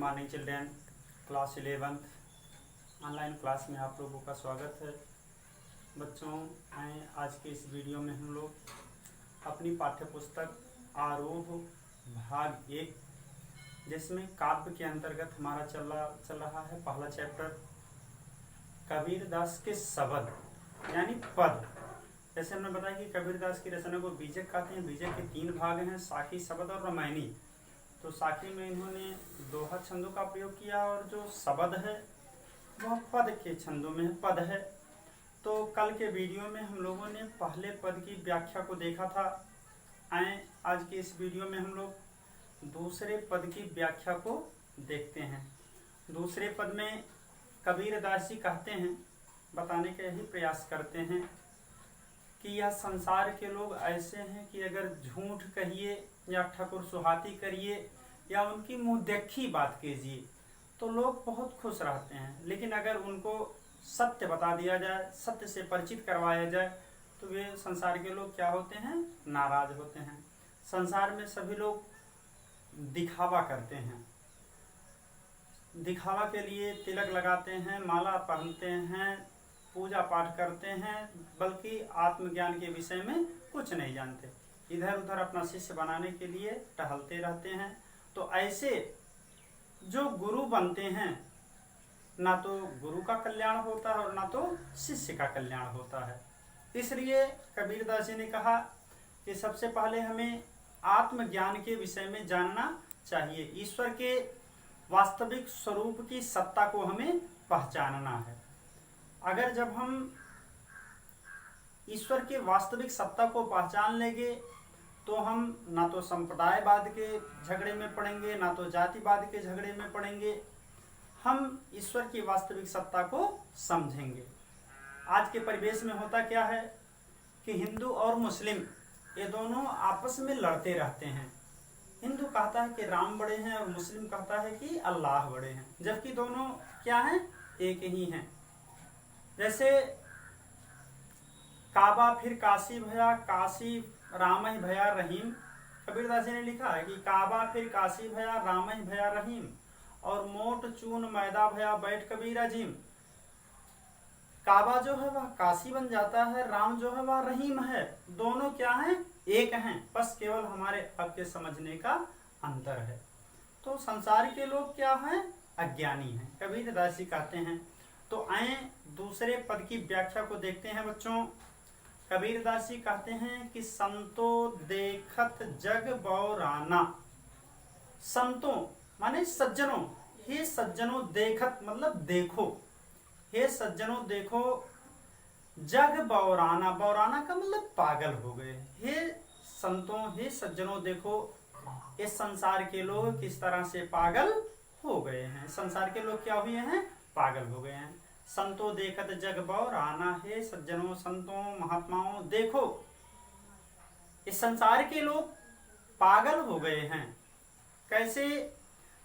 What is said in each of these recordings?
Morning children, class 11th online class में आप लोगों का स्वागत है। बच्चों, आज के इस वीडियो में हम लोग अपनी पाठ्य पुस्तक आरोह भाग 1 जिसमें काव्य के अंतर्गत हमारा चल रहा है पहला चैप्टर कबीरदास के शब्द यानी पद। जैसे हमने बताया कि कबीरदास की रचना को बीजक कहते हैं। बीजक के 3 भाग हैं, साखी, शब्द और रामायणी। तो साखी में इन्होंने दोहा छंदों का प्रयोग किया और जो शब्द है वह पद के छंदों में पद है। तो कल के वीडियो में हम लोगों ने पहले पद की व्याख्या को देखा था। आज के इस वीडियो में हम लोग दूसरे पद की व्याख्या को देखते हैं। दूसरे पद में कबीरदास जी कहते हैं, बताने का यही प्रयास करते हैं कि यह संसार के लोग ऐसे हैं कि अगर झूठ कहिए या ठकुर सुहाती करिए या उनकी मुंह देखी बात कीजिए तो लोग बहुत खुश रहते हैं, लेकिन अगर उनको सत्य बता दिया जाए, सत्य से परिचित करवाया जाए तो वे संसार के लोग क्या होते हैं, नाराज होते हैं। संसार में सभी लोग दिखावा करते हैं, दिखावा के लिए तिलक लगाते हैं, माला पहनते हैं, पूजा पाठ करते हैं, बल्कि आत्मज्ञान के विषय में कुछ नहीं जानते। इधर उधर अपना शिष्य बनाने के लिए टहलते रहते हैं। तो ऐसे जो गुरु बनते हैं, ना तो गुरु का कल्याण होता है और ना तो शिष्य का कल्याण होता है। इसलिए कबीरदास जी ने कहा कि सबसे पहले हमें आत्मज्ञान के विषय में जानना चाहिए। ईश्वर के वास्तविक स्वरूप की सत्ता को हमें पहचानना है। अगर जब हम ईश्वर के वास्तविक सत्ता को पहचान लेंगे तो हम ना तो संप्रदायवाद के झगड़े में पड़ेंगे, ना तो जातिवाद के झगड़े में पड़ेंगे। हम ईश्वर की वास्तविक सत्ता को समझेंगे। आज के परिवेश में होता क्या है कि हिंदू और मुस्लिम ये दोनों आपस में लड़ते रहते हैं। हिंदू कहता है कि राम बड़े हैं और मुस्लिम कहता है कि अल्लाह बड़े हैं, जबकि दोनों क्या हैं, एक ही हैं। जैसे काबा फिर काशी भया, काशी राम ही भया रहीम। कबीरदास जी ने लिखा है कि काबा फिर काशी भया, राम ही भया रहीम, और मोट चून मैदा भया बैठ कबीर अजीम। काबा जो है वह काशी बन जाता है, राम जो है वह रहीम है। दोनों क्या हैं, एक हैं, बस केवल हमारे आपके समझने का अंतर है। तो संसार के लोग क्या हैं, अज्ञानी हैं, कबीरदास जी कहते हैं। तो आए दूसरे पद की व्याख्या को देखते हैं बच्चों। कबीरदास जी कहते हैं कि संतो देखत जग बौराना। संतों माने सज्जनों, हे सज्जनों, देखत मतलब देखो, हे सज्जनों देखो, जग बौराना, बौराना का मतलब पागल हो गए। हे संतों, हे सज्जनों देखो, इस संसार के लोग किस तरह से पागल हो गए हैं। संसार के लोग क्या हुए हैं, पागल हो गए हैं। संतो देखत जग बौराना, हे सज्जनों, संतों, महात्माओं देखो, इस संसार के लोग पागल हो गए हैं। कैसे,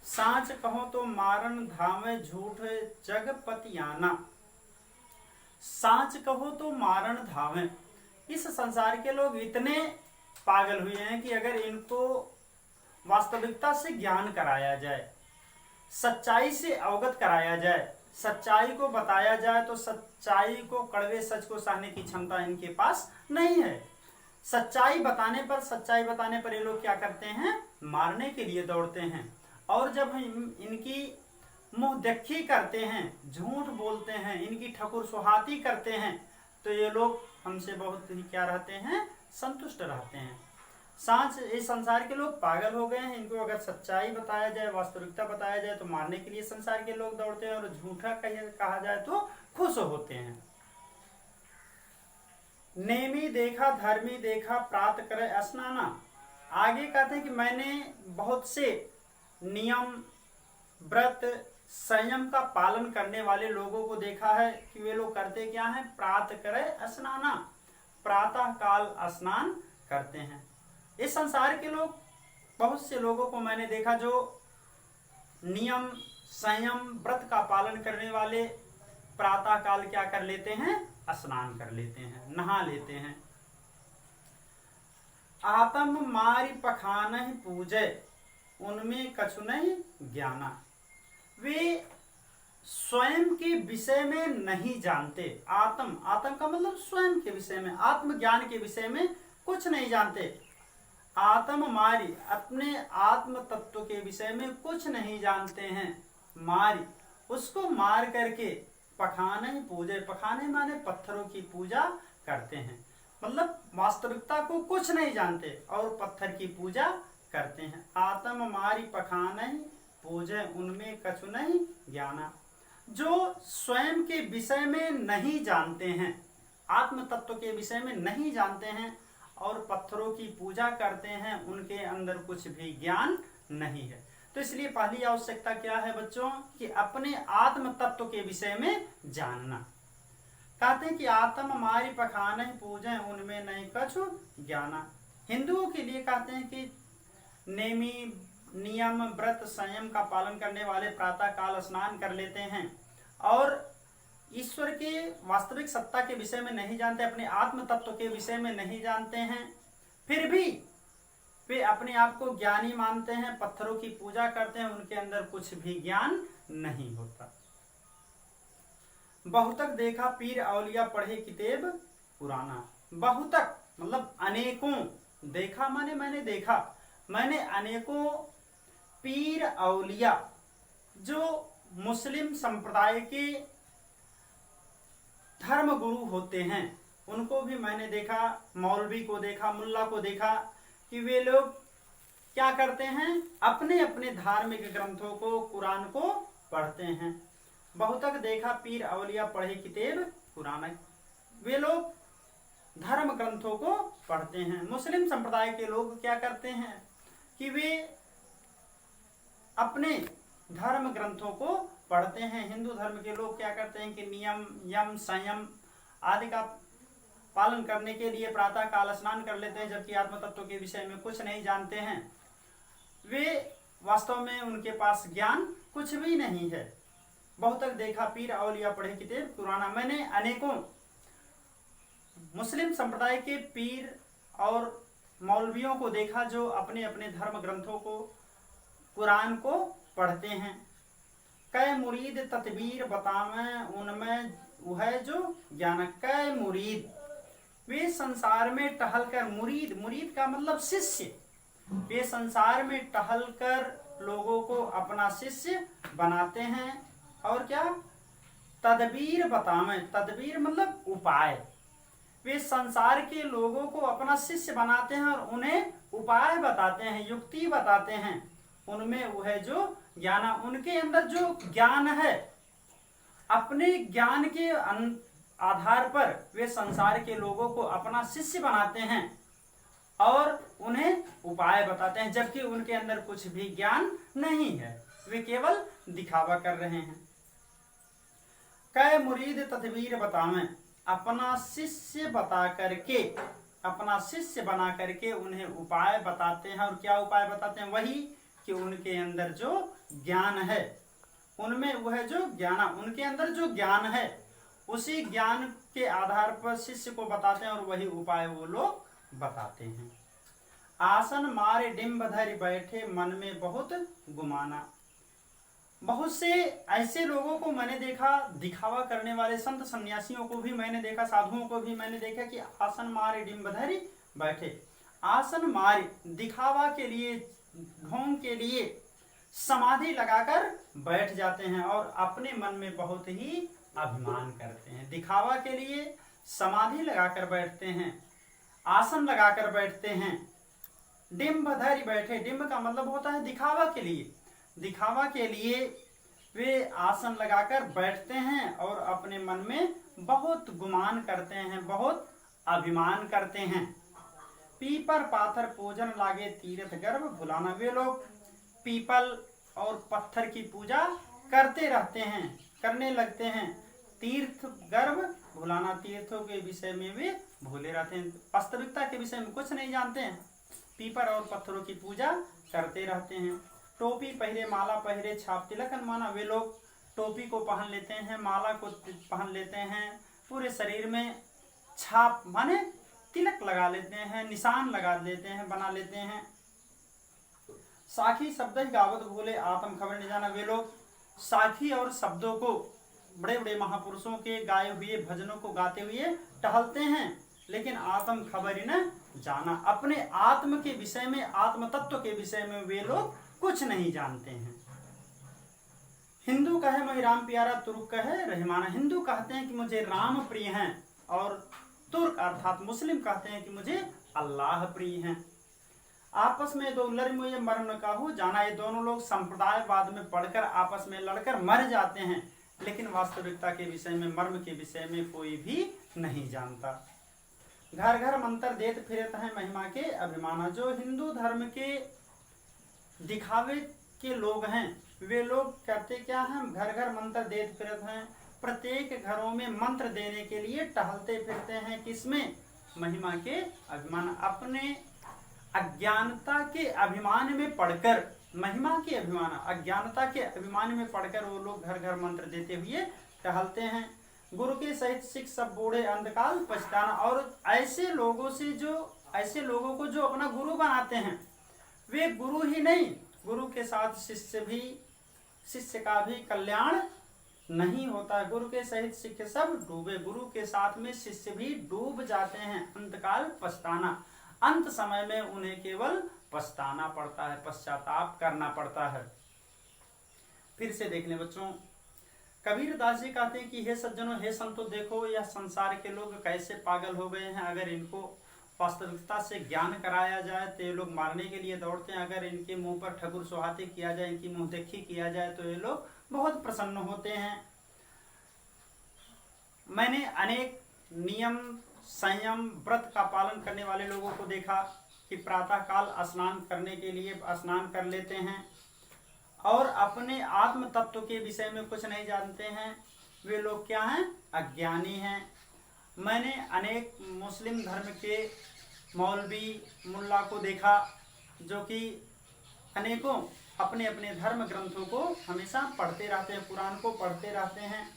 सांच कहो तो मारन धावे झूठ जगपतियाना। सांच कहो तो मारन धावे, इस संसार के लोग इतने पागल हुए हैं कि अगर इनको वास्तविकता से ज्ञान कराया जाए, सच्चाई से अवगत कराया जाए, सच्चाई को बताया जाए तो सच्चाई को, कड़वे सच को सहने की क्षमता इनके पास नहीं है। सच्चाई बताने पर ये लोग क्या करते हैं, मारने के लिए दौड़ते हैं। और जब हम इनकी मुंह देखी करते हैं, झूठ बोलते हैं, इनकी ठकुर सुहाती करते हैं, तो ये लोग हमसे बहुत ही क्या रहते हैं, संतुष्ट रहते हैं। सांच, इस संसार के लोग पागल हो गए हैं। इनको अगर सच्चाई बताया जाए, वास्तविकता बताया जाए तो मारने के लिए संसार के लोग दौड़ते हैं, और झूठा कहा जाए तो खुश होते हैं। नेमी देखा धर्मी देखा प्रात करे स्नाना। आगे कहते हैं कि मैंने बहुत से नियम, व्रत, संयम का पालन करने वाले लोगों को देखा है कि वे लोग करते क्या हैं, प्रात करे स्नाना, प्रातः काल स्नान करते हैं। इस संसार के लोग, बहुत से लोगों को मैंने देखा जो नियम, संयम, व्रत का पालन करने वाले प्रातः काल क्या कर लेते हैं, स्नान कर लेते हैं, नहा लेते हैं। आत्म मारी पखान पूजे, उनमें कछु नहीं ज्ञाना। वे स्वयं के विषय में नहीं जानते। आत्म का मतलब स्वयं के विषय में, आत्मज्ञान के विषय में कुछ नहीं जानते। आत्म मारी, अपने आत्म तत्व के विषय में कुछ नहीं जानते हैं। मारी, उसको मार करके पखाने पूजे, पखाने माने पत्थरों की पूजा करते हैं, मतलब वास्तविकता को कुछ नहीं जानते और पत्थर की पूजा करते हैं। आत्म मारी पखाने पूजे, उनमें कछु नहीं ज्ञाना। जो स्वयं के विषय में नहीं जानते हैं, आत्म तत्व के विषय में नहीं जानते हैं और पत्थरों की पूजा करते हैं, उनके अंदर कुछ भी ज्ञान नहीं है। तो इसलिए पहली आवश्यकता क्या है बच्चों, कि अपने आत्म तत्व के विषय में जानना। कहते हैं कि आत्म मारी पखाने पूजे, उनमें नहीं कछु ज्ञाना। हिंदुओं के लिए कहते हैं कि नेमी नियम व्रत संयम का पालन करने वाले प्रातः काल स्नान कर लेते हैं और ईश्वर के वास्तविक सत्ता के विषय में नहीं जानते, अपने आत्म तत्व के विषय में नहीं जानते हैं, फिर भी वे अपने आप को ज्ञानी मानते हैं, पत्थरों की पूजा करते हैं, उनके अंदर कुछ भी ज्ञान नहीं होता। बहुतक देखा पीर औलिया पढ़े किताब पुराना। बहुतक मतलब अनेकों, देखा माने मैंने देखा, मैंने अनेकों पीर औलिया, जो मुस्लिम संप्रदाय के धर्म गुरु होते हैं, उनको भी मैंने देखा, मौलवी को देखा, मुल्ला को देखा कि वे लोग क्या करते हैं, अपने अपने धार्मिक ग्रंथों को, कुरान को पढ़ते हैं। बहुतक देखा पीर औलिया पढ़े किताब पुराना, वे लोग धर्म ग्रंथों को पढ़ते हैं। मुस्लिम संप्रदाय के लोग क्या करते हैं कि वे अपने धर्म ग्रंथों को पढ़ते हैं। हिंदू धर्म के लोग क्या करते हैं कि नियम यम संयम आदि का पालन करने के लिए प्रातः काल स्नान कर लेते हैं, जबकि आत्म तत्व के विषय में कुछ नहीं जानते हैं। वे वास्तव में उनके पास ज्ञान कुछ भी नहीं है। बहुतक देखा पीर औलिया पढ़े किताब पुराना, मैंने अनेकों मुस्लिम संप्रदाय के पीर और मौलवियों को देखा जो अपने अपने धर्म ग्रंथों को, कुरान को पढ़ते हैं। कै मुरीद तदबीर बतावें, उनमें वह जो ज्ञान। कै मुरीद, वे संसार में टहलकर, मुरीद, मुरीद का मतलब शिष्य, वे संसार में टहलकर लोगों को अपना शिष्य बनाते हैं। और क्या, तदबीर बतावें, तदबीर मतलब उपाय, वे संसार के लोगों को अपना शिष्य बनाते हैं और उन्हें उपाय बताते हैं, युक्ति बताते हैं। उनमें वह जो ज्ञान, उनके अंदर जो ज्ञान है, अपने ज्ञान के आधार पर वे संसार के लोगों को अपना शिष्य बनाते हैं और उन्हें उपाय बताते हैं, जबकि उनके अंदर कुछ भी ज्ञान नहीं है, वे केवल दिखावा कर रहे हैं। कै मुरीद तदबीर बतावें, अपना शिष्य बता करके, अपना शिष्य बना करके उन्हें उपाय बताते हैं। और क्या उपाय बताते हैं, वही कि उनके अंदर जो ज्ञान है, उनमें वह जो ज्ञान, उनके अंदर जो ज्ञान है, उसी ज्ञान के आधार पर शिष्य को बताते हैं और वही उपाय वो लोग बताते हैं। आसन मारे डिम्ब धरि बैठे, मन में बहुत गुमाना। बहुत से ऐसे लोगों को मैंने देखा, दिखावा करने वाले संत सन्यासियों को भी मैंने देखा, साधुओं को भी मैंने देखा कि आसन मारे डिम्ब धरि बैठे। आसन मारे, दिखावा के लिए, ढोंग के लिए समाधि लगाकर बैठ जाते हैं और अपने मन में बहुत ही अभिमान करते हैं। दिखावा के लिए समाधि लगाकर बैठते हैं, आसन लगाकर बैठते हैं। डिम्ब धरि बैठे, डिम्ब का मतलब होता है दिखावा के लिए, दिखावा के लिए वे आसन लगाकर बैठते हैं और अपने मन में बहुत गुमान करते हैं, बहुत अभिमान करते हैं। पीपर पाथर पूजन लागे तीर्थ गर्भ भुलाना, वे लोग पीपल और पत्थर की पूजा करते रहते हैं, करने लगते हैं। तीर्थ गर्भ भुलाना, तीर्थों के विषय में वे भूले रहते हैं, वास्तविकता के विषय में कुछ नहीं जानते हैं, पीपर और पत्थरों की पूजा करते रहते हैं। टोपी पहरे माला पहरे छाप तिलकन माना, वे लोग टोपी को पहन लेते हैं, माला को पहन लेते हैं, पूरे शरीर में छाप माने तिलक लगा लेते हैं, निशान लगा लेते हैं, बना लेते हैं। साखी शब्द गावत भूले आत्म खबर नहीं जाना, वे लोग साखी और शब्दों को, बड़े बड़े महापुरुषों के गाए हुए भजनों को गाते हुए टहलते हैं, लेकिन आत्म खबर ही न जाना, अपने आत्म के विषय में, आत्म तत्व के विषय में वे लोग कुछ नहीं जानते हैं। हिंदू कहे मैं राम प्यारा, तुर्क कहे रहमाना। हिंदू कहते हैं कि मुझे राम प्रिय हैं, और तुर्क अर्थात मुस्लिम कहते हैं कि मुझे अल्लाह प्रिय हैं। आपस में दो लड़ मुझे मर न काहू जाना। ये दोनों लोग संप्रदायवाद में पढ़कर आपस में लड़कर मर जाते हैं, लेकिन वास्तविकता के विषय में, मर्म के विषय में कोई भी नहीं जानता। घर घर मंत्र देत फिरत हैं महिमा के अभिमाना। जो हिंदू धर्म के दिखावे के लोग हैं, वे लोग करते क्या हैं? घर घर मंत्र देत फिरत हैं, प्रत्येक घरों में मंत्र देने के लिए टहलते फिरते हैं। किसमें? महिमा के अभिमान, अपने अज्ञानता के अभिमान में पढ़कर, महिमा के अभिमान, अज्ञानता के अभिमान में पढ़कर वो लोग घर घर मंत्र देते हुए टहलते हैं। गुरु के सहित सिख सब बूढ़े अंधकाल पछताना। और ऐसे लोगों से जो, ऐसे लोगों को जो अपना गुरु बनाते हैं, वे गुरु ही नहीं, गुरु के साथ शिष्य का भी कल्याण नहीं होता। गुरु के सहित सिख सब डूबे, गुरु के साथ में शिष्य भी डूब जाते हैं। अंतकाल पछताना, अंत समय में उन्हें केवल पछताना पड़ता है, पश्चाताप करना पड़ता है। फिर से देख लें बच्चों, कबीर दास जी कहते हैं कि हे सज्जनों, हे संतों, देखो यह संसार के लोग कैसे पागल हो गए हैं। अगर इनको वास्तविकता से ज्ञान कराया जाए तो ये लोग मारने के लिए दौड़ते हैं। अगर इनके मुंह पर ठकुर सुहाते किया जाए, इनकी मुंह देखी किया जाए, तो ये लोग बहुत प्रसन्न होते हैं। मैंने अनेक नियम, संयम, व्रत का पालन करने वाले लोगों को देखा कि प्रातः काल स्नान करने के लिए स्नान कर लेते हैं और अपने आत्म तत्व के विषय में कुछ नहीं जानते हैं। वे लोग क्या हैं? अज्ञानी हैं। मैंने अनेक मुस्लिम धर्म के मौलवी, मुल्ला को देखा जो कि अनेकों अपने अपने धर्म ग्रंथों को हमेशा पढ़ते रहते हैं, कुरान को पढ़ते रहते हैं।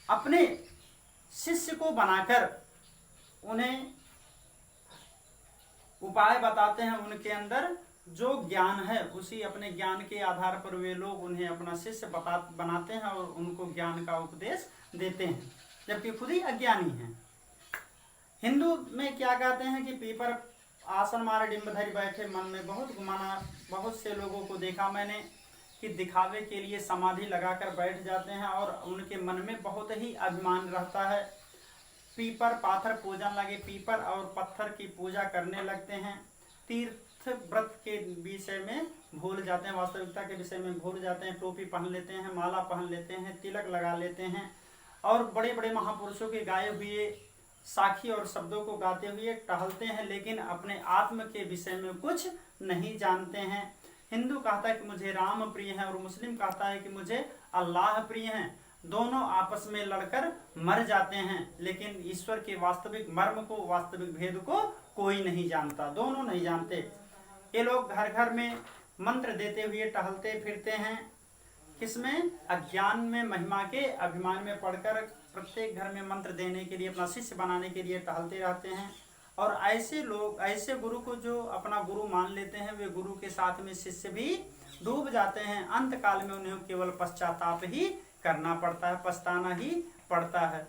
अपने शिष्य को बनाकर उन्हें उपाय बताते हैं। उनके अंदर जो ज्ञान है, उसी अपने ज्ञान के आधार पर वे लोग उन्हें अपना शिष्य बनाते हैं और उनको ज्ञान का उपदेश देते हैं, जबकि खुद ही अज्ञानी हैं। हिंदू में क्या कहते हैं कि पीपर आसन मारे डिम्ब धरि बैठे, मन में बहुत गुमाना। बहुत से लोगों को देखा मैंने कि दिखावे के लिए समाधि लगाकर बैठ जाते हैं और उनके मन में बहुत ही अभिमान रहता है। पीपर पाथर पूजन लगे, पीपर और पत्थर की पूजा करने लगते हैं। तीर्थ व्रत के विषय में भूल जाते हैं, वास्तविकता के विषय में भूल जाते हैं। टोपी पहन लेते हैं, माला पहन लेते हैं, तिलक लगा लेते हैं और बड़े बड़े महापुरुषों के गाए हुए साखी और शब्दों को गाते हुए टहलते हैं, लेकिन अपने आत्म के विषय में कुछ नहीं जानते हैं। हिंदू कहता है कि मुझे राम प्रिय है और मुस्लिम कहता है कि मुझे अल्लाह प्रिय हैं। दोनों आपस में लड़कर मर जाते हैं, लेकिन ईश्वर के वास्तविक मर्म को, वास्तविक भेद को कोई नहीं जानता, दोनों नहीं जानते। ये लोग घर घर में मंत्र देते हुए टहलते फिरते हैं। किसमें? अज्ञान में, महिमा के अभिमान में पढ़कर प्रत्येक घर में मंत्र देने के लिए, अपना शिष्य बनाने के लिए टहलते रहते हैं। और ऐसे लोग, ऐसे गुरु को जो अपना गुरु मान लेते हैं, वे गुरु के साथ में शिष्य भी डूब जाते हैं। अंत काल में उन्हें केवल पश्चाताप ही करना पड़ता है, पछताना ही पड़ता है।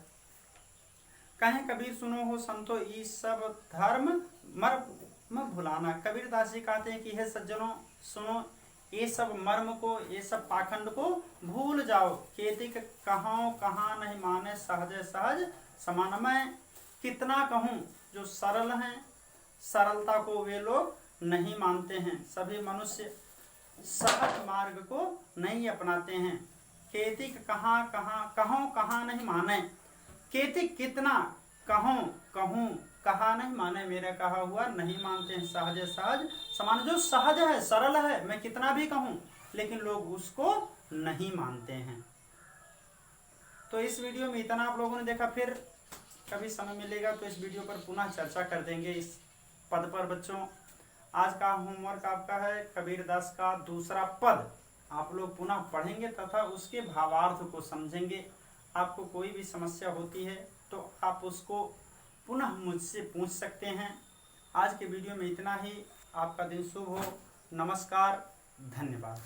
कहें कबीर सुनो हो संतो, ये सब धर्म मर्म भुलाना। कबीर दास जी कहते हैं कि हे सज्जनों सुनो, ये सब मर्म को, ये सब पाखंड को भूल जाओ। खेती के कहाँ कहाँ नहीं माने, सहज सहज समान। मैं कितना कहूँ, जो सरल हैं, सरलता को वे लोग नहीं मानते हैं। सभी मनुष्य सहज मार्ग को नहीं अपनाते हैं। खेती कहाँ कहाँ, कहों कहाँ नहीं माने, खेती कितना कहूँ कहूँ कहा नहीं माने, मेरा कहा हुआ नहीं मानते हैं। सहज सहज समान, जो सहज है, सरल है, मैं कितना भी कहूँ, लेकिन लोग उसको नहीं मानते हैं। तो इस वीडियो में इतना आप लोगों ने देखा। फिर कभी समय मिलेगा तो इस वीडियो पर पुनः चर्चा कर देंगे इस पद पर। बच्चों, आज का होमवर्क आपका है कबीर दास का दूसरा पद। आप लोग पुनः पढ़ेंगे तथा उसके भावार्थ को समझेंगे। आपको कोई भी समस्या होती है तो आप उसको पुनः मुझसे पूछ सकते हैं। आज के वीडियो में इतना ही। आपका दिन शुभ हो। नमस्कार, धन्यवाद।